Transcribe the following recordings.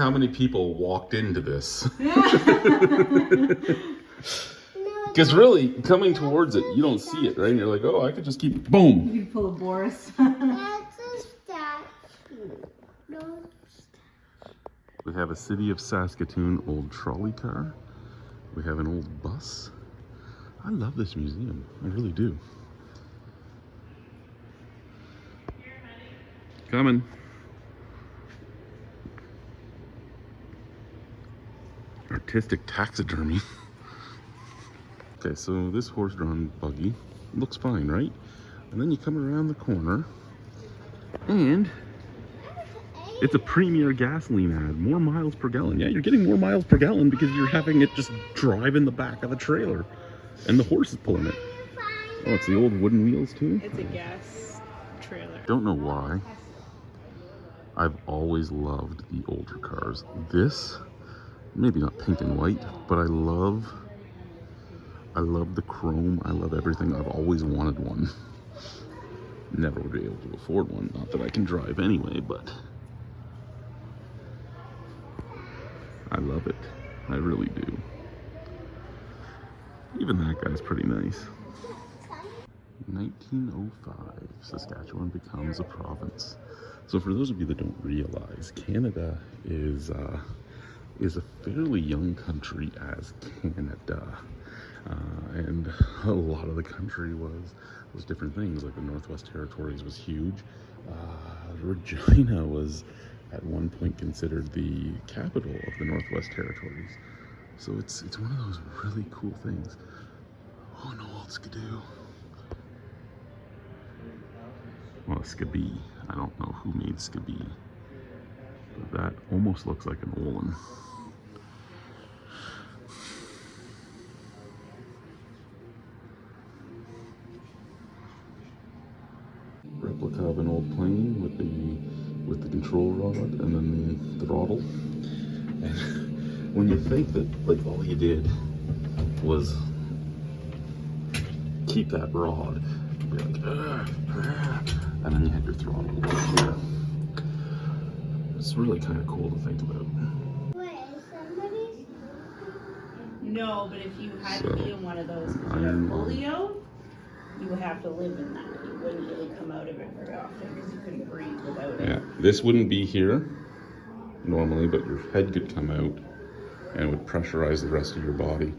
How many people walked into this? Because really, coming towards it, you don't see it, right? And you're like, oh, I could just keep, boom. You pull a Boris. That's a statue. No. We have a City of Saskatoon old trolley car. We have an old bus. I love this museum. I really do. Coming. Artistic taxidermy. Okay, so this horse-drawn buggy looks fine, right? And then you come around the corner, and it's a Premier gasoline ad. More miles per gallon. Yeah, you're getting more miles per gallon because you're having it just drive in the back of the trailer, and the horse is pulling it. Oh, it's the old wooden wheels too? It's a gas trailer. Don't know why. I've always loved the older cars. This, maybe not pink and white, but I love the chrome. I love everything. I've always wanted one. Never would be able to afford one. Not that I can drive anyway, but I love it. I really do. Even that guy's pretty nice. 1905, Saskatchewan becomes a province. So for those of you that don't realize, Canada is a fairly young country as Canada. And a lot of the country was different things, like the Northwest Territories was huge. Regina was at one point considered the capital of the Northwest Territories. So it's one of those really cool things. Oh, no, old Skidoo. Well, Skibee. I don't know who made Skibee, but that almost looks like an Olin. Replica of an old plane with the control rod and then the throttle. And when you think that like all you did was keep that rod, you're like, and then you had your throttle right here. It's really kind of cool to think about. Wait, is somebody's? No, but if you had to be in one of those, because you have Iron Lung. polio, you would have to live in that. You wouldn't really come out of it very often because you couldn't breathe without it. Yeah, this wouldn't be here normally, but your head could come out and it would pressurize the rest of your body.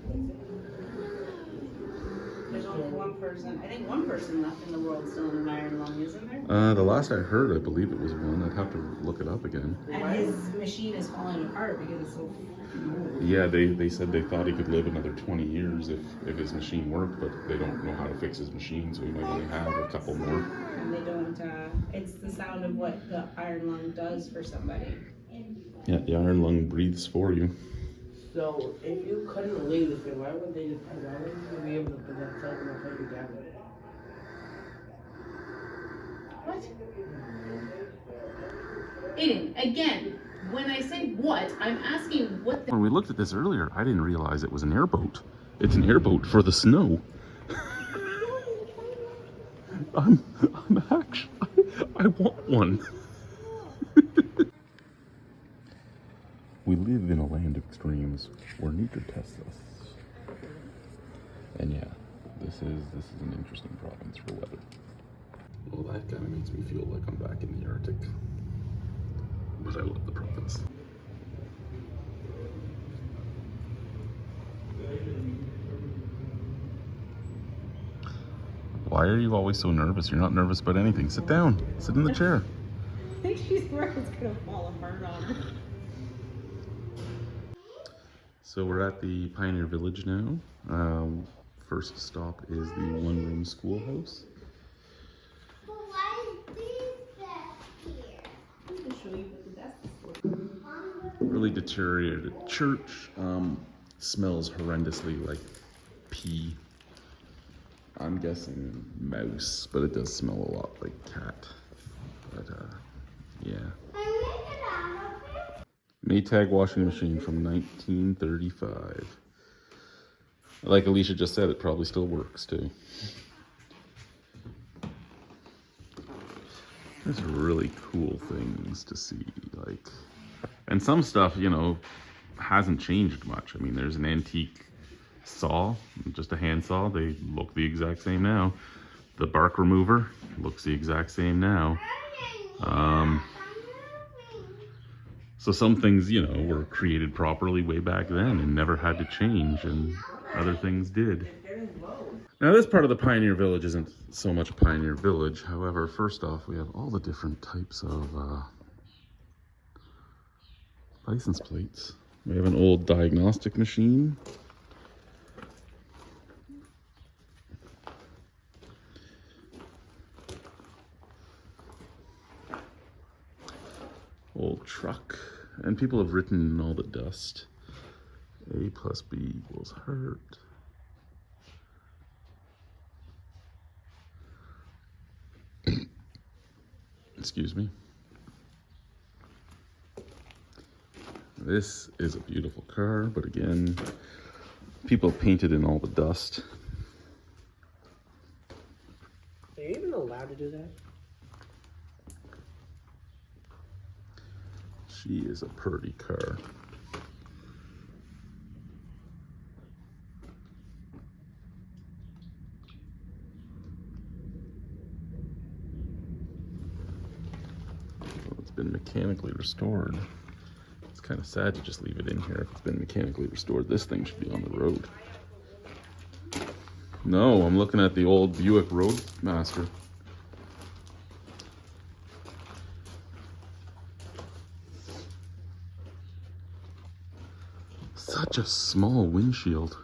There's only one person, I think one person left in the world still in an iron lung, isn't there? The last I heard, I believe it was one. I'd have to look it up again. And his machine is falling apart because it's so old. Yeah, they said they thought he could live another 20 years if his machine worked, but they don't know how to fix his machine, so he might only have a couple more. And they don't, it's the sound of what the iron lung does for somebody. Yeah, the iron lung breathes for you. So, if you couldn't leave this thing, why wouldn't they just be able to put that cell in the take it down? What? Aiden, again, when I say what, I'm asking what the... When we looked at this earlier, I didn't realize it was an airboat. It's an airboat for the snow. I'm actually, I want one. We live in a land of extremes where nature tests us. And yeah, this is an interesting province for weather. Well, that kind of makes me feel like I'm back in the Arctic. But I love the province. Why are you always so nervous? You're not nervous about anything. Sit down. Sit in the chair. I think she's worried it's gonna fall apart on her. So we're at the Pioneer Village now. First stop is the one-room schoolhouse. But why is this back here? I'm gonna show you what the desk is for. Really deteriorated church. Smells horrendously like pee. I'm guessing mouse, but it does smell a lot like cat. But yeah. Maytag washing machine from 1935. Like Alicia just said, it probably still works too. There's really cool things to see, like And some stuff, you know, hasn't changed much. I mean, there's an antique saw, just a hand saw. They look the exact same now. The bark remover looks the exact same now. So some things, you know, were created properly way back then and never had to change, and other things did. Now this part of the Pioneer Village isn't so much a Pioneer Village. However, first off, we have all the different types of license plates. We have an old diagnostic machine. Old truck. And people have written in all the dust. A plus B equals hurt. Excuse me. This is a beautiful car, but again, people painted in all the dust. Are you even allowed to do that? She is a pretty car. Well, it's been mechanically restored. It's kind of sad to just leave it in here. If it's been mechanically restored, this thing should be on the road. No, I'm looking at the old Buick Roadmaster. Such a small windshield.